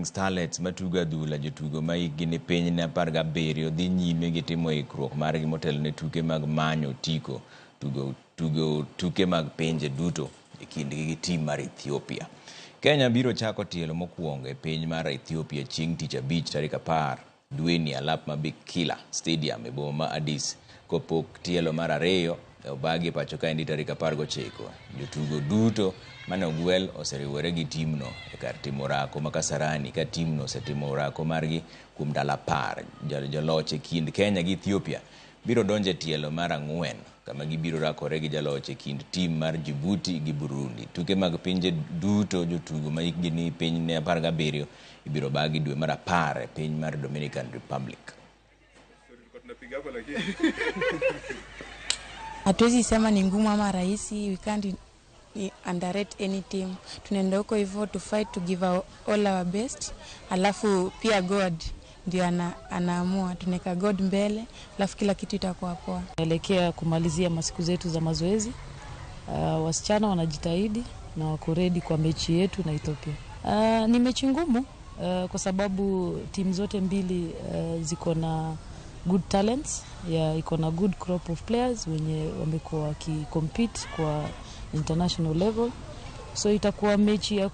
Starlets matuga dhula jotugo ma igini piny ne 17 dhi nyime gi timo ikruok margi motel ne tuke mag manyo tiko tuke mag pinje duto e kindgi gi tim mar Ethiopia. Kenya biro chako tielo mokwongo e piny mar Ethiopia chieng' tich abich tarik 10 dweni alap mabikila stadium e boma ma Addis kopok tielo mar ariyo e obagi pacho kaendi tarik 19. Jotugo duto mane ogwel oseriwore gi timno e kar timo orako ma Kasarani ka timno osetimo orako margi kuom ndalo 10. Jaloch e kind Kenya gi Ethiopia biro donjo e tielo mar 4 kama gibiro rakore gi jaloch e kind tim mar Djibouti gi Burundi. Tuke mag pinje duto jotugo ma igni piny ne 17 ibiro bagi dwe mar 10 e piny mar Dominican Republic. Hatuwezi sema ni ngumu ama rahisi, we can't underrate any team. Tunaenda huko hivyo to fight, to give all our best. Alafu pia God ndio anaamua, tuneka God mbele, alafu kila kitu itakuwa poa. Naelekea kumalizia masiku zetu za mazoezi. Wasichana wanajitahidi na wako ready kwa mechi yetu na Ethiopia. Ni mechi ngumu kwa sababu timu zote mbili ziko na good talents, iko na good crop of players wenye wamekuwa wakicompete kwa international level, so itakuwa mechi ya